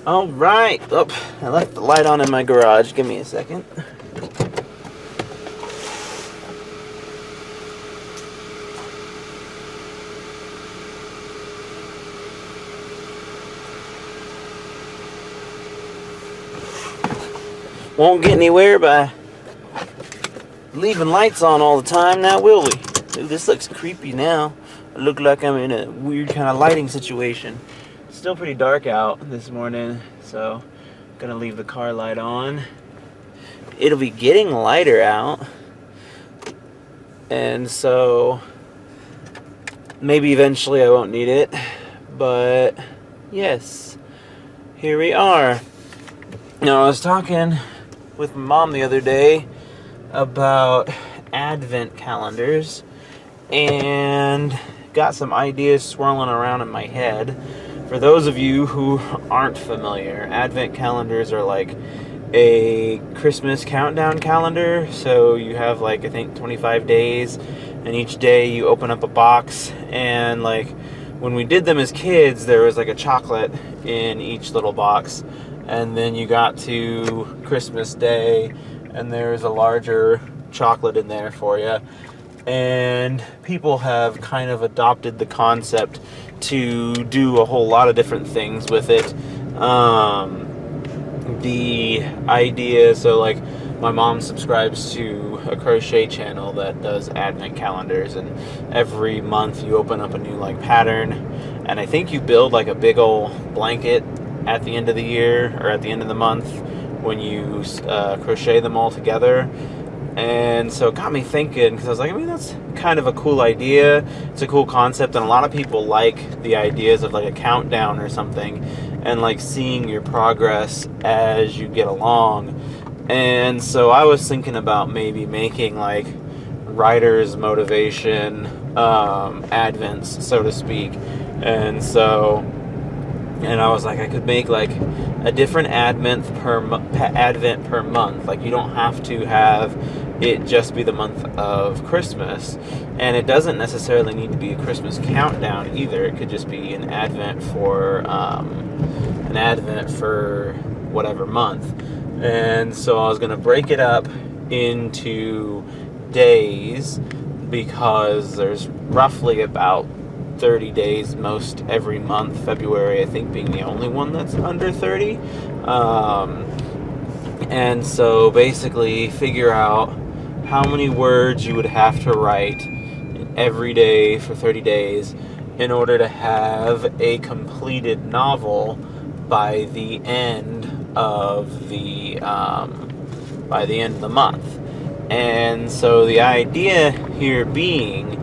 All right. Oh, I left the light on in my garage. Give me a second. Won't get anywhere by leaving lights on all the time now, will we? Dude, this looks creepy now. I look like I'm in a weird kind of lighting situation. It's still pretty dark out this morning, so I'm gonna leave the car light on. It'll be getting lighter out, and so maybe eventually I won't need it, but yes, here we are. Now, I was talking with my mom the other day about advent calendars and got some ideas swirling around in my head. For those of you who aren't familiar, advent calendars are like a Christmas countdown calendar. So you have like, I think 25 days, and each day you open up a box, and like when we did them as kids, there was like a chocolate in each little box, and then you got to Christmas Day and there's a larger chocolate in there for you. And people have kind of adopted the concept to do a whole lot of different things with it. The idea, so like my mom subscribes to a crochet channel that does advent calendars, and every month you open up a new like pattern, and I think you build like a big old blanket at the end of the year or at the end of the month when you crochet them all together. And so it got me thinking, because I was like, I mean, that's kind of a cool idea. It's a cool concept, and a lot of people like the ideas of like a countdown or something, and like seeing your progress as you get along. And so I was thinking about maybe making like writer's motivation advents, so to speak. And I was like, I could make like a different advent per month. Like, you don't have to have it just be the month of Christmas, and it doesn't necessarily need to be a Christmas countdown either. It could just be an advent for whatever month. And so I was going to break it up into days, because there's roughly about 30 days most every month, February I think being the only one that's under 30. And so basically figure out how many words you would have to write every day for 30 days in order to have a completed novel by the end of the month. And so the idea here being,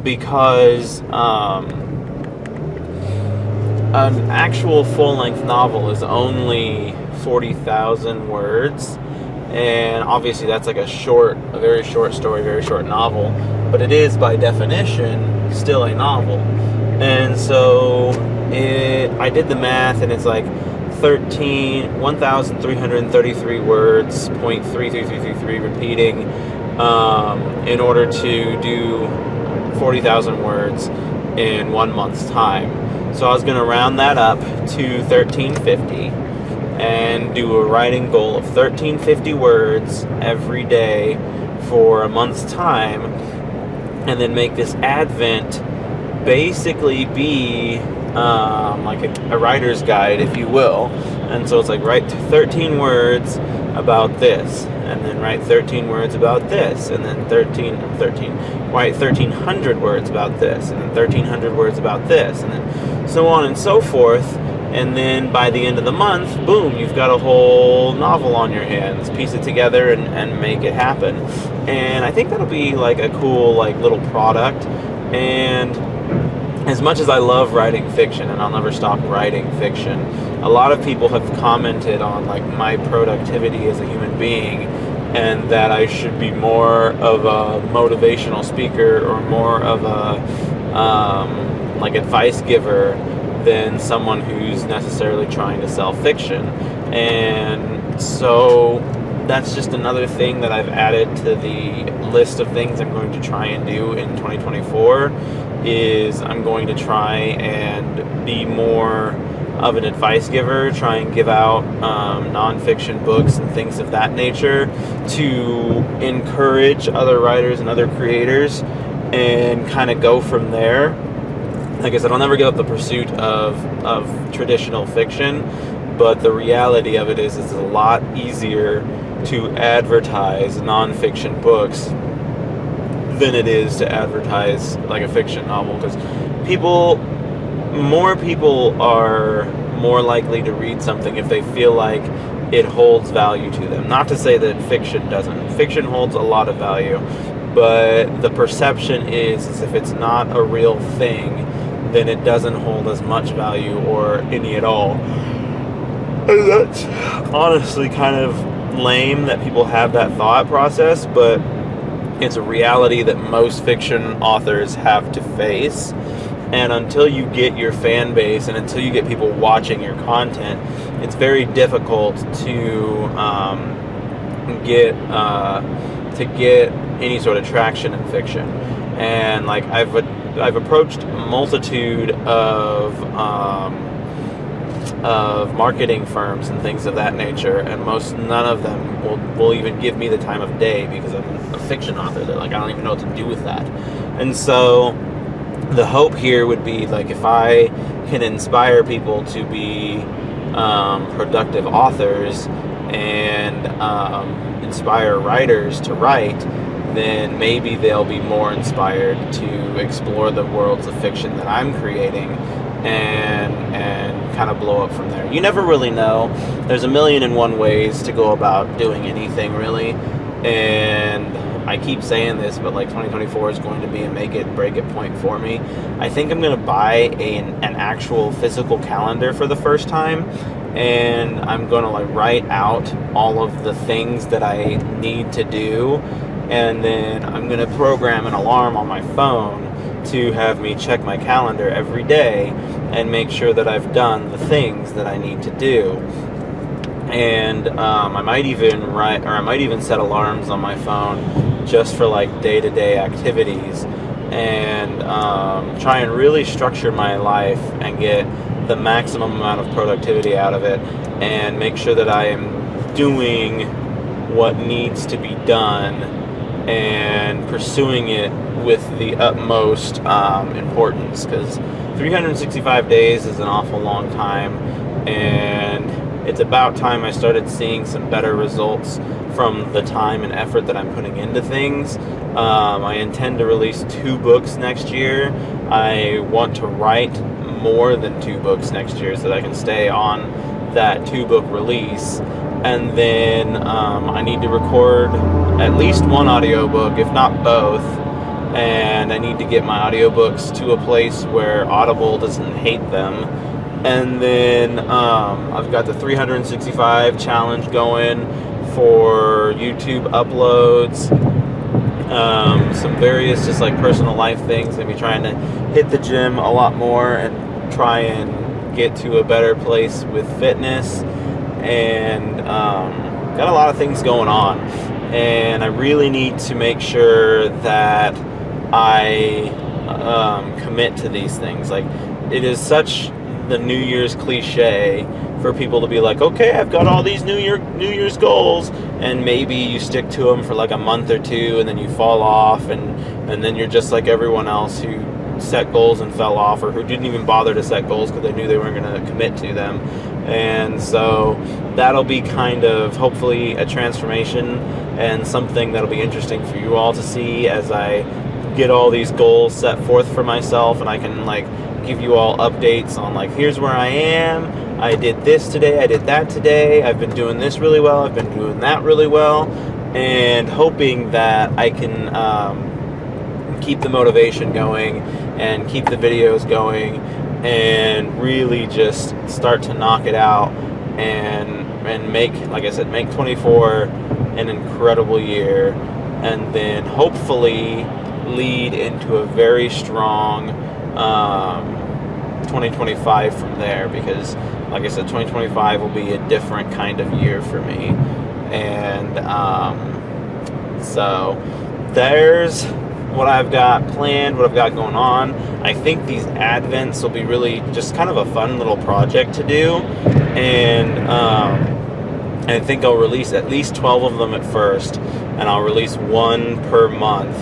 because an actual full-length novel is only 40,000 words, and obviously that's like a very short story, very short novel, but it is by definition still a novel. And so I did the math, and it's like 1,333 words, 0.3333 repeating, in order to do 40,000 words in 1 month's time. So I was going to round that up to 1,350 and do a writing goal of 1,350 words every day for a month's time, and then make this advent basically be like a writer's guide, if you will. And so it's like, write 13 words about this, and then write 13 words about this, and then write 1,300 words about this, and then 1,300 words about this, and then so on and so forth. And then by the end of the month, boom, you've got a whole novel on your hands. Piece it together and make it happen. And I think that'll be like a cool like little product. And as much as I love writing fiction, and I'll never stop writing fiction, a lot of people have commented on like my productivity as a human being, and that I should be more of a motivational speaker or more of a like advice giver than someone who's necessarily trying to sell fiction. And so that's just another thing that I've added to the list of things I'm going to try and do in 2024, is I'm going to try and be more of an advice giver, try and give out nonfiction books and things of that nature to encourage other writers and other creators, and kind of go from there. Like I said, I'll never give up the pursuit of traditional fiction, but the reality of it is it's a lot easier to advertise nonfiction books than it is to advertise like a fiction novel, because more people are more likely to read something if they feel like it holds value to them. Not to say that fiction doesn't. Fiction holds a lot of value, but the perception is if it's not a real thing, then it doesn't hold as much value or any at all. And that's honestly kind of lame that people have that thought process, but it's a reality that most fiction authors have to face. And until you get your fan base and until you get people watching your content, it's very difficult to get any sort of traction in fiction. And like I've approached a multitude of marketing firms and things of that nature, and none of them will even give me the time of day because I'm a fiction author. They're like, I don't even know what to do with that. And so the hope here would be, like, if I can inspire people to be productive authors and inspire writers to write, then maybe they'll be more inspired to explore the worlds of fiction that I'm creating and kind of blow up from there. You never really know. There's 1,000,001 ways to go about doing anything, really. And I keep saying this, but like 2024 is going to be a make it break it point for me. I think I'm going to buy an actual physical calendar for the first time, and I'm going to like write out all of the things that I need to do, and then I'm going to program an alarm on my phone to have me check my calendar every day and make sure that I've done the things that I need to do. And I might even set alarms on my phone just for like day-to-day activities, and try and really structure my life and get the maximum amount of productivity out of it, and make sure that I am doing what needs to be done and pursuing it with the utmost importance, because 365 days is an awful long time, and it's about time I started seeing some better results from the time and effort that I'm putting into things. I intend to release 2 books next year. I want to write more than 2 books next year so that I can stay on that 2-book release. And then I need to record at least 1 audiobook, if not both. And I need to get my audiobooks to a place where Audible doesn't hate them. And then I've got the 365 challenge going for YouTube uploads. Some various just like personal life things. Maybe trying to hit the gym a lot more and try and get to a better place with fitness. And got a lot of things going on. And I really need to make sure that I commit to these things. Like, it is such the New Year's cliche for people to be like, okay, I've got all these New Year's goals, and maybe you stick to them for like a month or 2, and then you fall off, and then you're just like everyone else who set goals and fell off, or who didn't even bother to set goals because they knew they weren't going to commit to them. And so that'll be kind of hopefully a transformation and something that'll be interesting for you all to see as I get all these goals set forth for myself, and I can like give you all updates on like, here's where I am, I did this today, I did that today, I've been doing this really well, I've been doing that really well, and hoping that I can keep the motivation going and keep the videos going and really just start to knock it out and make, like I said, make 24 an incredible year, and then hopefully lead into a very strong 2025 from there, because like I said, 2025 will be a different kind of year for me. And so there's what I've got planned, what I've got going on. I think these Advents will be really just kind of a fun little project to do, and I think I'll release at least 12 of them at first, and I'll release one per month,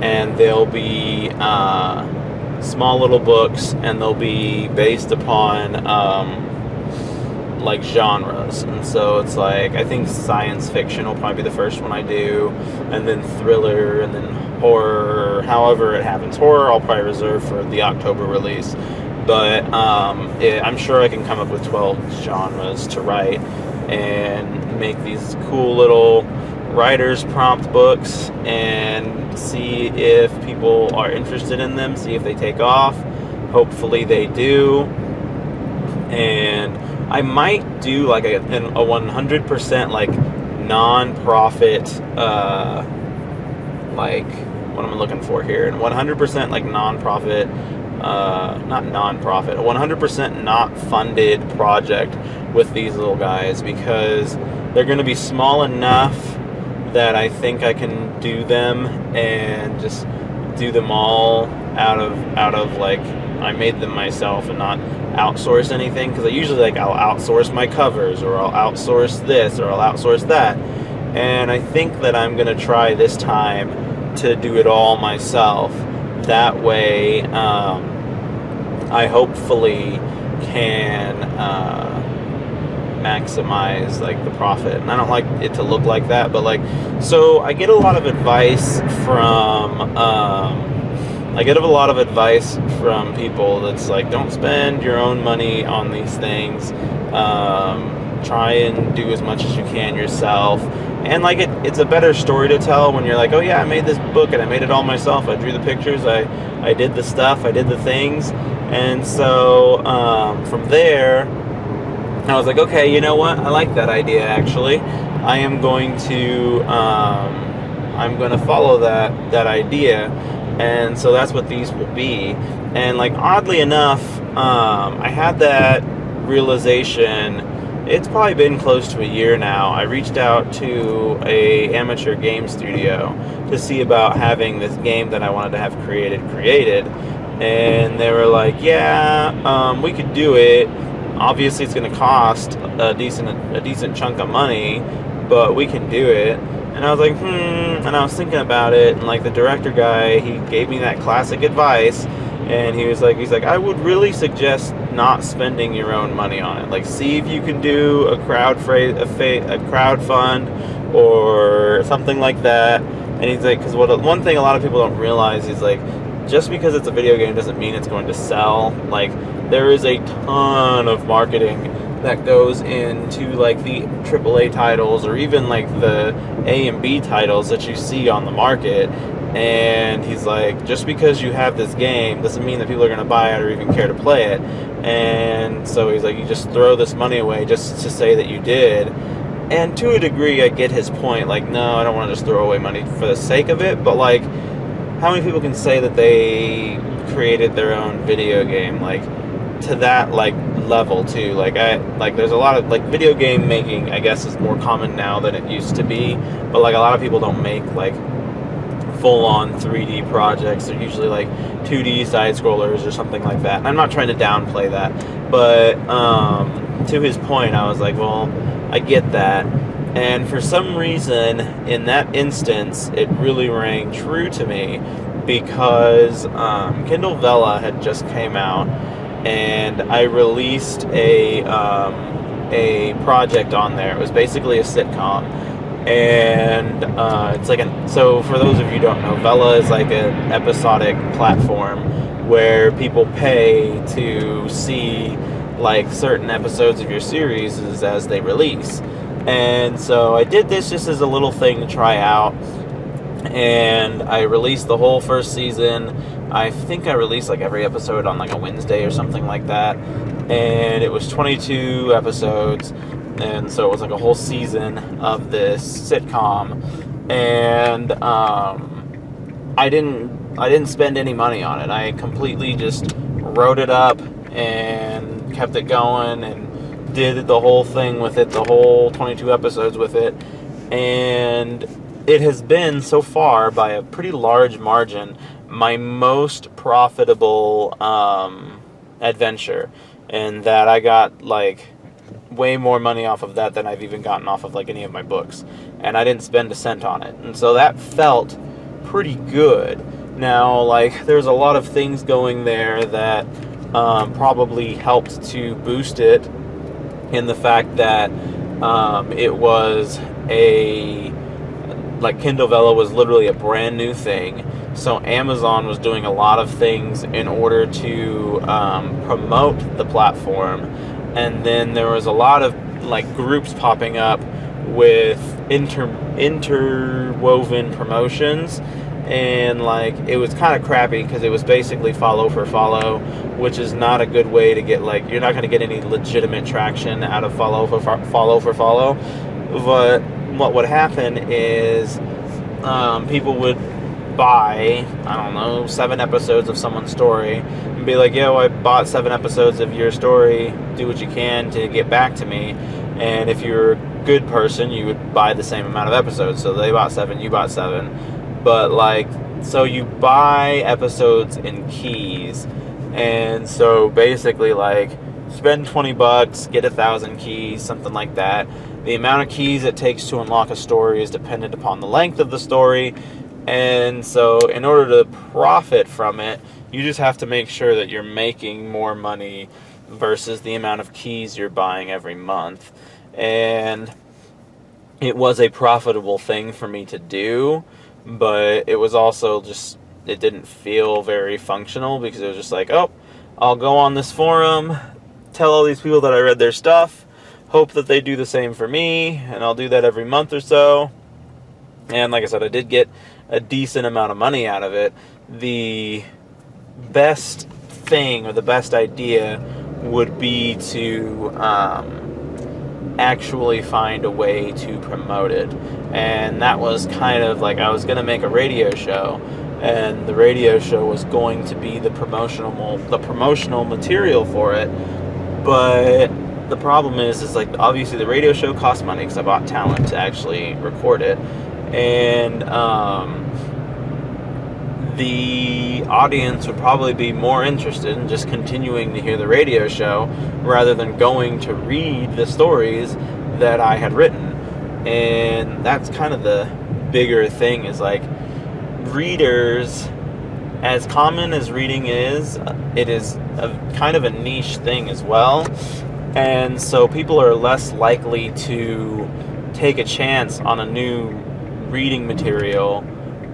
and they'll be small little books, and they'll be based upon like genres. And so it's like, I think science fiction will probably be the first one I do, and then thriller, and then horror, however it happens. Horror I'll probably reserve for the October release, but I'm sure I can come up with 12 genres to write and make these cool little writer's prompt books and see if people are interested in them, see if they take off. Hopefully they do. And I might do like a 100% like non-profit, like, what am I looking for here? And 100% like non-profit, not non-profit, a 100% not funded project with these little guys, because they're going to be small enough that I think I can do them and just do them all out of like, I made them myself and not outsource anything, because I usually like, I'll outsource my covers, or I'll outsource this, or I'll outsource that. And I think that I'm going to try this time to do it all myself. That way, I hopefully can maximize like the profit. And I don't like it to look like that, but like, so I get a lot of advice from people that's like, don't spend your own money on these things. Try and do as much as you can yourself. And like, it's a better story to tell when you're like, oh yeah, I made this book and I made it all myself. I drew the pictures, I did the stuff, I did the things. And so from there, I was like, okay, you know what? I like that idea, actually. I am going to follow that idea. And so that's what these will be. And like, oddly enough, I had that realization. It's probably been close to a year now. I reached out to a amateur game studio to see about having this game that I wanted to have created. And they were like, yeah, we could do it. Obviously, it's going to cost a decent chunk of money, but we can do it. And I was like, and I was thinking about it, and like the director guy, he gave me that classic advice, and he's like, I would really suggest not spending your own money on it. Like, see if you can do a crowd fund or something like that. And he's like, because one thing a lot of people don't realize is like, just because it's a video game doesn't mean it's going to sell. Like, there is a ton of marketing that goes into like the AAA titles, or even like the A and B titles that you see on the market. And he's like, just because you have this game doesn't mean that people are going to buy it or even care to play it. And so he's like, you just throw this money away just to say that you did. And to a degree, I get his point. Like, no, I don't want to just throw away money for the sake of it. But like, how many people can say that they created their own video game? Like, to that like level too. Like, there's a lot of like video game making, I guess, is more common now than it used to be. But like, a lot of people don't make like full-on 3D projects. They're usually like 2D side scrollers or something like that. And I'm not trying to downplay that, but to his point, I was like, well, I get that. And for some reason, in that instance, it really rang true to me, because Kindle Vella had just came out, and I released a project on there. It was basically a sitcom, and it's like so for those of you who don't know, Vella is like an episodic platform where people pay to see like certain episodes of your series as they release. And so I did this just as a little thing to try out, and I released the whole first season. I think I released like every episode on like a Wednesday or something like that, and it was 22 episodes, and so it was like a whole season of this sitcom. And I didn't spend any money on it. I completely just wrote it up and kept it going and did the whole thing with it, the whole 22 episodes with it. And it has been so far by a pretty large margin my most profitable adventure, and that I got like way more money off of that than I've even gotten off of like any of my books, and I didn't spend a cent on it, and so that felt pretty good. Now, like, there's a lot of things going there that probably helped to boost it, in the fact that it was like Kindle Vella was literally a brand new thing, so Amazon was doing a lot of things in order to promote the platform, and then there was a lot of like groups popping up with interwoven promotions, and like it was kind of crappy because it was basically follow for follow, which is not a good way to get, like, you're not going to get any legitimate traction out of follow for follow. But what would happen is people would buy, I don't know, 7 episodes of someone's story and be like, yo, I bought 7 episodes of your story, do what you can to get back to me. And if you're a good person, you would buy the same amount of episodes. So they bought 7, you bought 7. But like, so you buy episodes in keys, and so basically like spend $20, get 1,000 keys, something like that. The amount of keys it takes to unlock a story is dependent upon the length of the story, and so in order to profit from it, you just have to make sure that you're making more money versus the amount of keys you're buying every month. And it was a profitable thing for me to do, but it was also just, it didn't feel very functional, because it was just like, oh, I'll go on this forum, tell all these people that I read their stuff, hope that they do the same for me, and I'll do that every month or so. And like I said, I did get a decent amount of money out of it. The best thing, or the best idea, would be to actually find a way to promote it. And that was kind of like, I was going to make a radio show, and the radio show was going to be the promotional material for it. But the problem is like, obviously the radio show costs money, because I bought talent to actually record it, and the audience would probably be more interested in just continuing to hear the radio show rather than going to read the stories that I had written. And that's kind of the bigger thing, is like, readers, as common as reading is, it is a kind of a niche thing as well. And so people are less likely to take a chance on a new reading material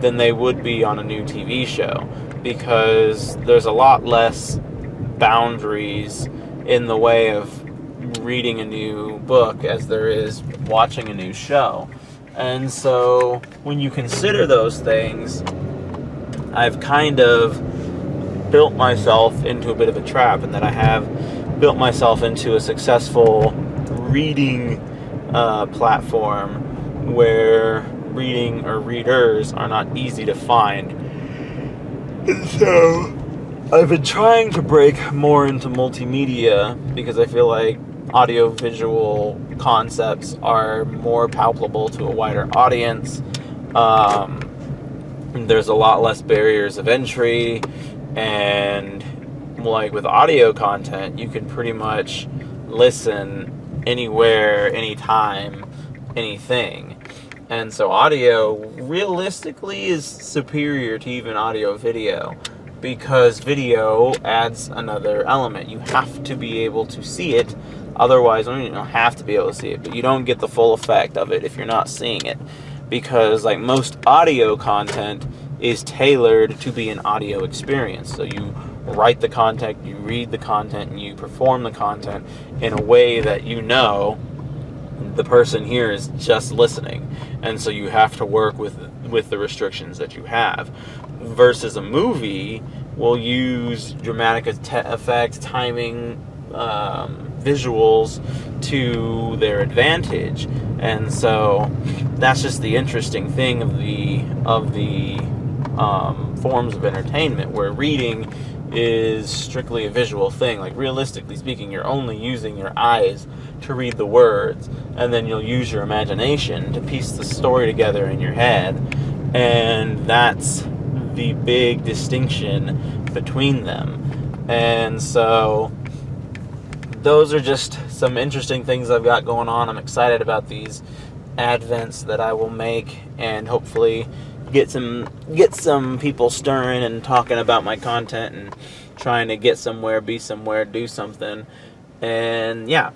than they would be on a new TV show, because there's a lot less boundaries in the way of reading a new book as there is watching a new show. And so when you consider those things, I've kind of built myself into a bit of a trap, in that I have built myself into a successful reading platform where reading or readers are not easy to find. And so I've been trying to break more into multimedia, because I feel like audio-visual concepts are more palpable to a wider audience. There's a lot less barriers of entry, and like with audio content, you can pretty much listen anywhere, anytime, anything. And so audio realistically is superior to even audio video, because video adds another element. You have to be able to see it. Otherwise, you don't have to be able to see it, but you don't get the full effect of it if you're not seeing it. Because like most audio content is tailored to be an audio experience. So you write the content, you read the content, and you perform the content in a way that you know the person here is just listening. And so you have to work with the restrictions that you have. Versus a movie will use dramatic effect, timing, visuals to their advantage. And so that's just the interesting thing of the forms of entertainment, where reading is strictly a visual thing. Like, realistically speaking, you're only using your eyes to read the words, and then you'll use your imagination to piece the story together in your head. And that's the big distinction between them. And so those are just some interesting things I've got going on. I'm excited about these advents that I will make, and hopefully get some people stirring and talking about my content and trying to get somewhere, be somewhere, do something. And yeah,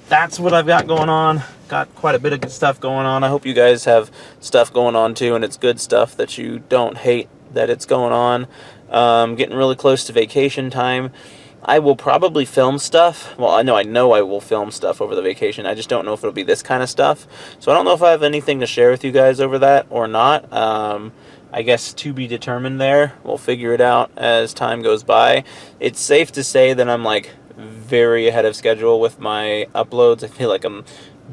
that's what I've got going on. Got quite a bit of good stuff going on. I hope you guys have stuff going on too, and it's good stuff that you don't hate that it's going on. Getting really close to vacation time. I will probably film stuff. Well, I know I will film stuff over the vacation. I just don't know if it'll be this kind of stuff. So I don't know if I have anything to share with you guys over that or not. I guess to be determined there. We'll figure it out as time goes by. It's safe to say that I'm like very ahead of schedule with my uploads. I feel like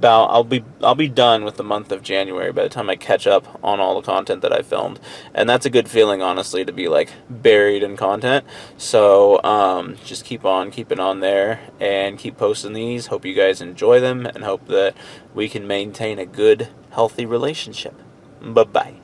I'll be done with the month of January by the time I catch up on all the content that I filmed, and that's a good feeling, honestly, to be like buried in content. So just keep on keeping on there and keep posting these. Hope you guys enjoy them, and hope that we can maintain a good, healthy relationship. Bye bye.